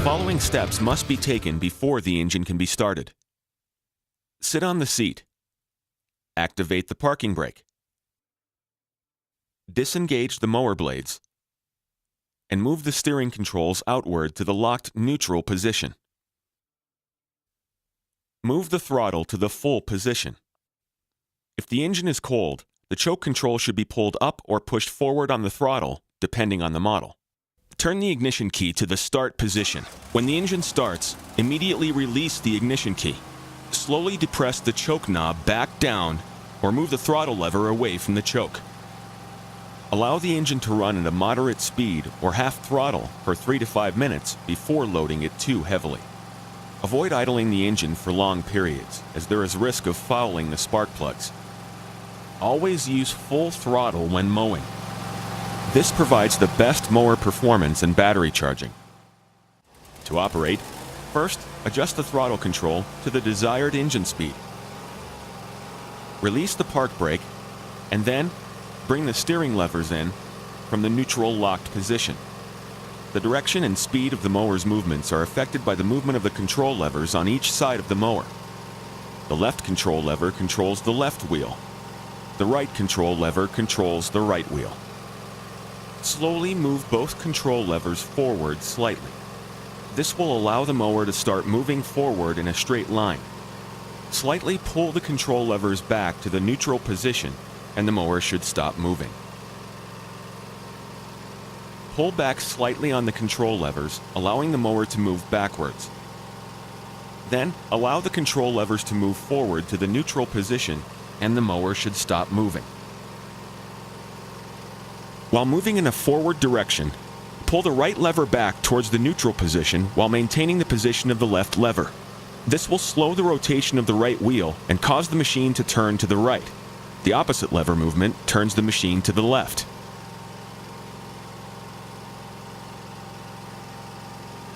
following steps must be taken before the engine can be started. Sit on the seat. Activate the parking brake. Disengage the mower blades and move the steering controls outward to the locked neutral position. Move the throttle to the full position. If the engine is cold, the choke control should be pulled up or pushed forward on the throttle, depending on the model. Turn the ignition key to the start position. When the engine starts, immediately release the ignition key. Slowly depress the choke knob back down or move the throttle lever away from the choke. Allow the engine to run at a moderate speed or half throttle for 3 to 5 minutes before loading it too heavily. Avoid idling the engine for long periods, as there is risk of fouling the spark plugs. Always use full throttle when mowing. This provides the best mower performance and battery charging. To operate, first, adjust the throttle control to the desired engine speed. Release the park brake, and then bring the steering levers in from the neutral locked position. The direction and speed of the mower's movements are affected by the movement of the control levers on each side of the mower. The left control lever controls the left wheel. The right control lever controls the right wheel. Slowly move both control levers forward slightly. This will allow the mower to start moving forward in a straight line. Slightly pull the control levers back to the neutral position and the mower should stop moving. Pull back slightly on the control levers, allowing the mower to move backwards. Then, allow the control levers to move forward to the neutral position and the mower should stop moving. While moving in a forward direction, pull the right lever back towards the neutral position while maintaining the position of the left lever. This will slow the rotation of the right wheel and cause the machine to turn to the right. The opposite lever movement turns the machine to the left.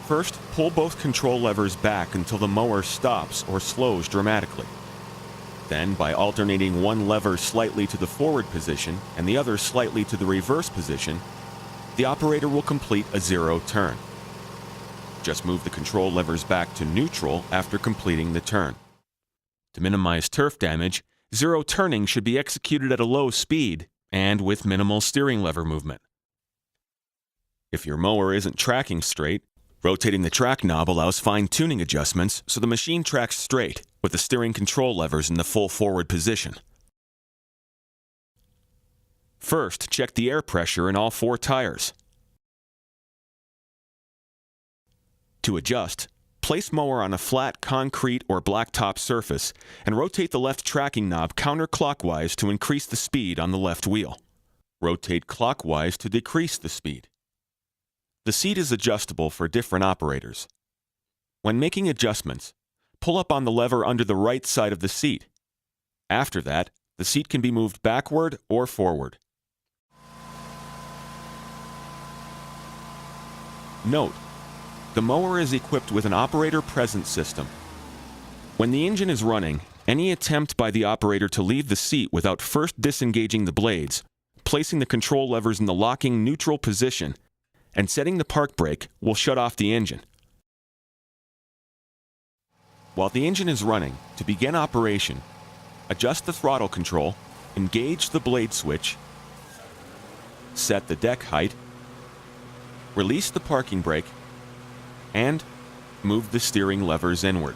First, pull both control levers back until the mower stops or slows dramatically. Then, by alternating one lever slightly to the forward position and the other slightly to the reverse position, the operator will complete a zero turn. Just move the control levers back to neutral after completing the turn. To minimize turf damage, zero turning should be executed at a low speed and with minimal steering lever movement. If your mower isn't tracking straight, rotating the track knob allows fine-tuning adjustments so the machine tracks straight with the steering control levers in the full forward position. First, check the air pressure in all 4 tires. To adjust, place mower on a flat concrete or blacktop surface and rotate the left tracking knob counterclockwise to increase the speed on the left wheel. Rotate clockwise to decrease the speed. The seat is adjustable for different operators. When making adjustments, pull up on the lever under the right side of the seat. After that, the seat can be moved backward or forward. Note: the mower is equipped with an operator presence system. When the engine is running, any attempt by the operator to leave the seat without first disengaging the blades, placing the control levers in the locking neutral position, and setting the park brake will shut off the engine. While the engine is running, to begin operation, adjust the throttle control, engage the blade switch, set the deck height, release the parking brake, and move the steering levers inward.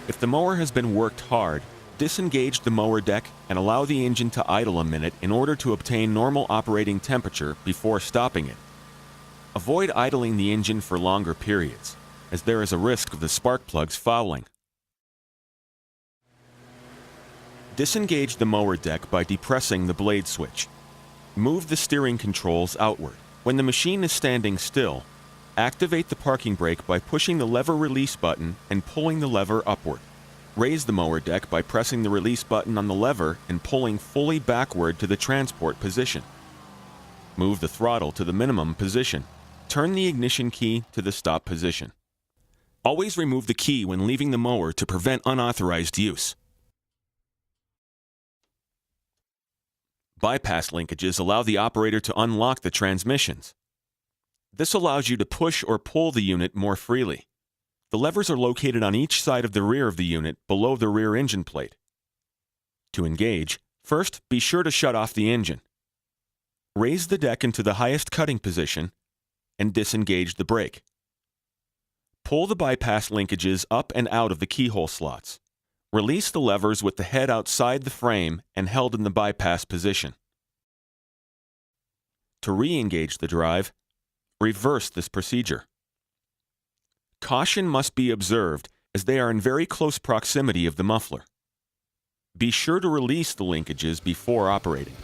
If the mower has been worked hard, disengage the mower deck and allow the engine to idle a minute in order to obtain normal operating temperature before stopping it. Avoid idling the engine for longer periods, as there is a risk of the spark plugs fouling. Disengage the mower deck by depressing the blade switch. Move the steering controls outward. When the machine is standing still, activate the parking brake by pushing the lever release button and pulling the lever upward. Raise the mower deck by pressing the release button on the lever and pulling fully backward to the transport position. Move the throttle to the minimum position. Turn the ignition key to the stop position. Always remove the key when leaving the mower to prevent unauthorized use. Bypass linkages allow the operator to unlock the transmissions. This allows you to push or pull the unit more freely. The levers are located on each side of the rear of the unit below the rear engine plate. To engage, first be sure to shut off the engine. Raise the deck into the highest cutting position and disengage the brake. Pull the bypass linkages up and out of the keyhole slots. Release the levers with the head outside the frame and held in the bypass position. To re-engage the drive, reverse this procedure. Caution must be observed as they are in very close proximity of the muffler. Be sure to release the linkages before operating.